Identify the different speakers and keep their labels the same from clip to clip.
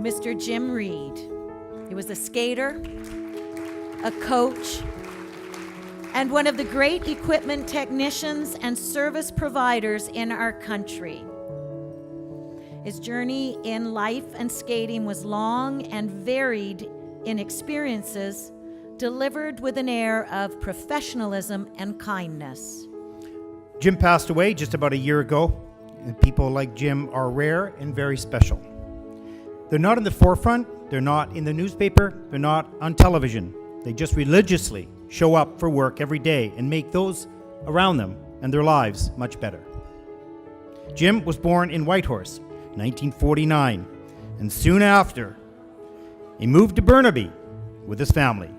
Speaker 1: Mr. Jim Reid. He was a skater, a coach, and one of the great equipment technicians and service providers in our country. His journey in life and skating was long and varied in experiences, delivered with an air of professionalism and kindness.
Speaker 2: Jim passed away just about a year ago, and people like Jim are rare and very special. They're not in the forefront, they're not in the newspaper, they're not on television. They just religiously show up for work every day and make those around them and their lives much better. Jim was born in Whitehorse, 1949, and soon after, he moved to Burnaby with his family.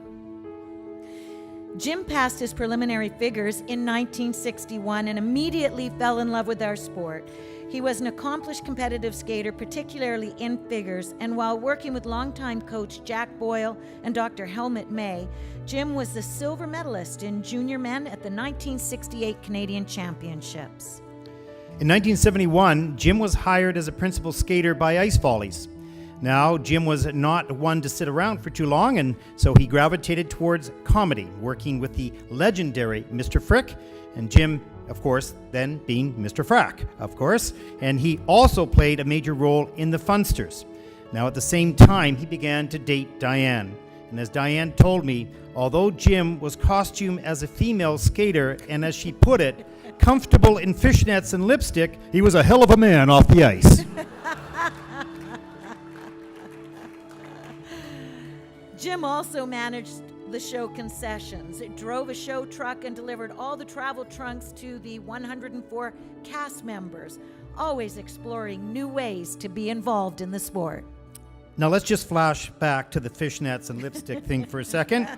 Speaker 1: Jim passed his preliminary figures in 1961 and immediately fell in love with our sport. He was an accomplished competitive skater, particularly in figures, and while working with longtime coach Jack Boyle and Dr. Helmut May, Jim was the silver medalist in junior men at the 1968 Canadian Championships.
Speaker 2: In 1971, Jim was hired as a principal skater by Ice Follies. Now, Jim was not one to sit around for too long, and so he gravitated towards comedy, working with the legendary Mr. Frick, and Jim, of course, then being Mr. Frack, of course, and he also played a major role in the Funsters. Now, at the same time, he began to date Diane, and as Diane told me, although Jim was costumed as a female skater, and as she put it, comfortable in fishnets and lipstick, he was a hell of a man off the ice.
Speaker 1: Jim also managed the show concessions. It drove a show truck and delivered all the travel trunks to the 104 cast members, always exploring new ways to be involved in the sport.
Speaker 2: Now let's just flash back to the fishnets and lipstick thing for a second.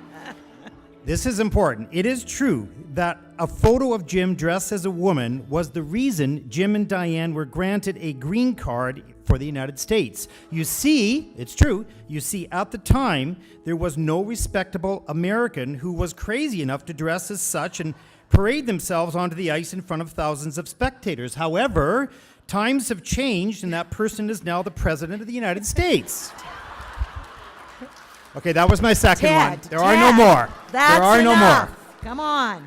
Speaker 2: This is important. It is true that a photo of Jim dressed as a woman was the reason Jim and Diane were granted a green card for the United States. You see, it's true, you see, at the time, there was no respectable American who was crazy enough to dress as such and parade themselves onto the ice in front of thousands of spectators. However, times have changed, and that person is now the President of the United States. Okay, that was my second one. There are no more. There are no more.
Speaker 1: Come on.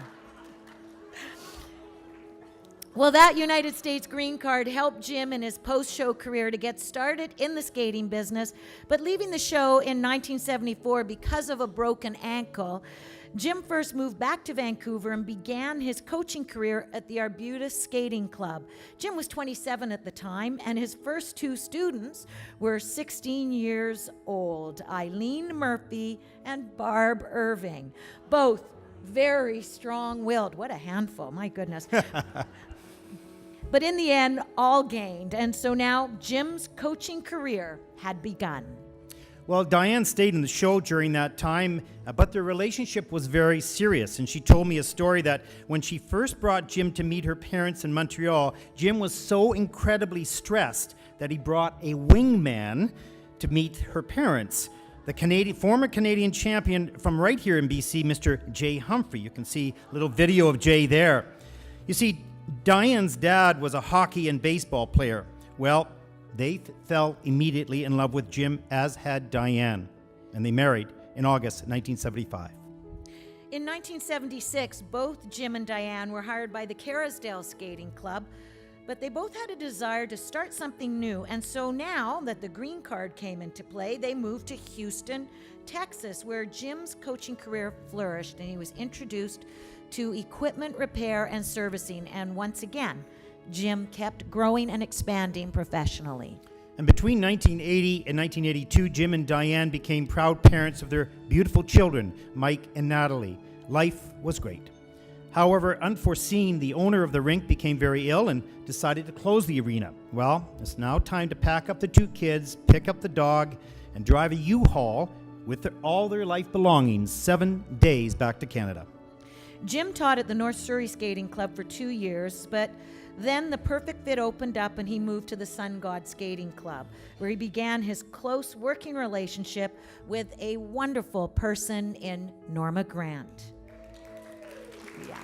Speaker 1: Well, that United States green card helped Jim in his post-show career to get started in the skating business, but leaving the show in 1974 because of a broken ankle, Jim first moved back to Vancouver and began his coaching career at the Arbutus Skating Club. Jim was 27 at the time, and his first two students were 16 years old, Eileen Murphy and Barb Irving, both very strong-willed. What a handful, my goodness. But in the end, all gained, and so now Jim's coaching career had begun.
Speaker 2: Well, Diane stayed in the show during that time, but their relationship was very serious, and she told me a story that when she first brought Jim to meet her parents in Montreal, Jim was so incredibly stressed that he brought a wingman to meet her parents. The former Canadian champion from right here in BC, Mr. Jay Humphrey. You can see a little video of Jay there. You see, Diane's dad was a hockey and baseball player. Well, they fell immediately in love with Jim, as had Diane, and they married in August 1975.
Speaker 1: In 1976, both Jim and Diane were hired by the Kerrisdale Skating Club, but they both had a desire to start something new, and so now that the green card came into play, they moved to Houston, Texas, where Jim's coaching career flourished, and he was introduced to equipment repair and servicing, and once again, Jim kept growing and expanding professionally.
Speaker 2: And between 1980 and 1982, Jim and Diane became proud parents of their beautiful children, Mike and Natalie. Life was great. However, unforeseen, the owner of the rink became very ill and decided to close the arena. Well, it's now time to pack up the two kids, pick up the dog, and drive a U-Haul with all their life belongings 7 days back to Canada.
Speaker 1: Jim taught at the North Surrey Skating Club for 2 years, but then the perfect fit opened up and he moved to the Sun God Skating Club, where he began his close working relationship with a wonderful person in Norma Grant. Yeah.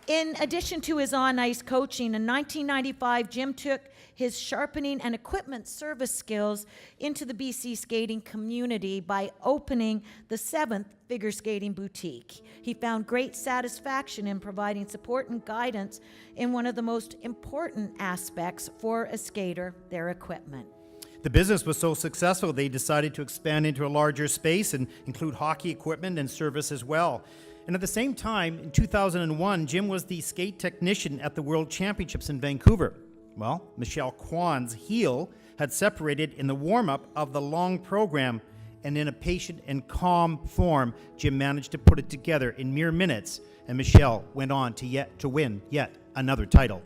Speaker 1: In addition to his on-ice coaching, in 1995, Jim took his sharpening and equipment service skills into the BC skating community by opening the 7th Figure Skating Boutique. He found great satisfaction in providing support and guidance in one of the most important aspects for a skater, their equipment.
Speaker 2: The business was so successful, they decided to expand into a larger space and include hockey equipment and service as well. And at the same time, in 2001, Jim was the skate technician at the World Championships in Vancouver. Well, Michelle Kwan's heel had separated in the warm-up of the long program, and in a patient and calm form, Jim managed to put it together in mere minutes, and Michelle went on to win yet another title.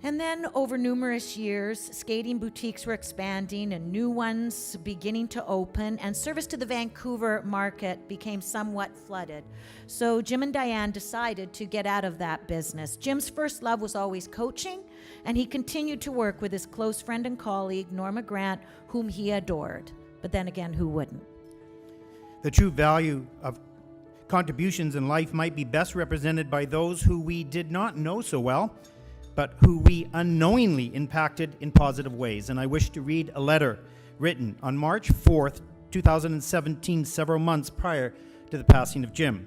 Speaker 1: And then over numerous years, skating boutiques were expanding and new ones beginning to open, and service to the Vancouver market became somewhat flooded. So Jim and Diane decided to get out of that business. Jim's first love was always coaching, and he continued to work with his close friend and colleague, Norma Grant, whom he adored. But then again, who wouldn't?
Speaker 2: The true value of contributions in life might be best represented by those who we did not know so well, but who we unknowingly impacted in positive ways. And I wish to read a letter written on March 4th, 2017, several months prior to the passing of Jim.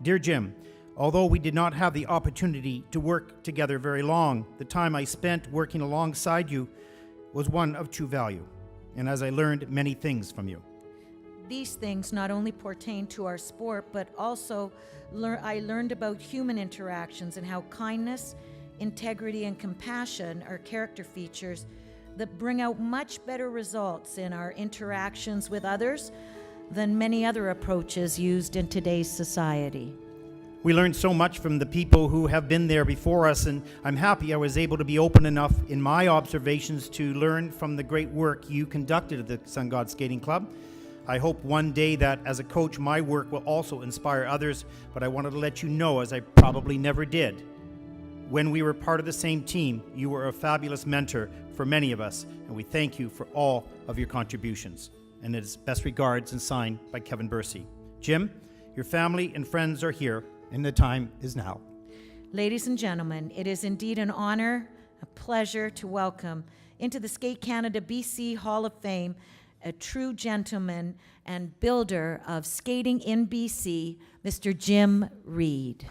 Speaker 2: Dear Jim, although we did not have the opportunity to work together very long, the time I spent working alongside you was one of true value, and as I learned many things from you.
Speaker 1: These things not only pertain to our sport, but also I learned about human interactions and how kindness, integrity, and compassion are character features that bring out much better results in our interactions with others than many other approaches used in today's society.
Speaker 2: We learned so much from the people who have been there before us, and I'm happy I was able to be open enough in my observations to learn from the great work you conducted at the Sun God Skating Club. I hope one day that as a coach, my work will also inspire others, but I wanted to let you know, as I probably never did, when we were part of the same team, you were a fabulous mentor for many of us, and we thank you for all of your contributions. And it is best regards and signed by Kevin Bursey. Jim, your family and friends are here, and the time is now.
Speaker 1: Ladies and gentlemen, it is indeed an honor, a pleasure to welcome into the Skate Canada BC Hall of Fame a true gentleman and builder of skating in BC, Mr. Jim Reid.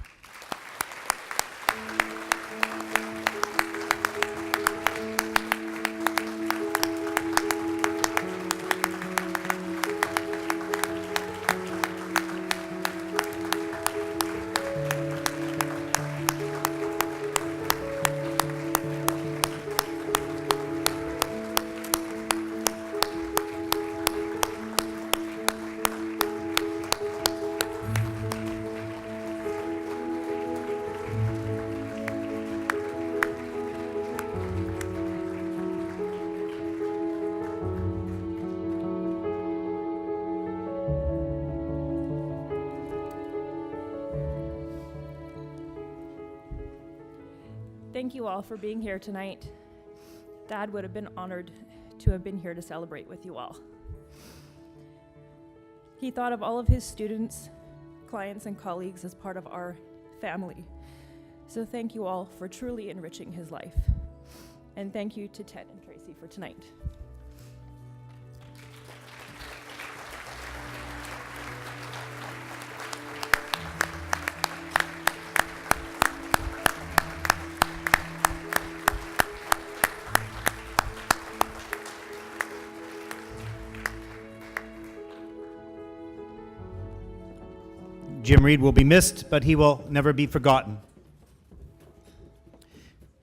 Speaker 3: Thank you all for being here tonight. Dad would have been honored to have been here to celebrate with you all. He thought of all of his students, clients, and colleagues as part of our family. So thank you all for truly enriching his life. And thank you to Ted and Tracy for tonight.
Speaker 2: Jim Reid will be missed, but he will never be forgotten.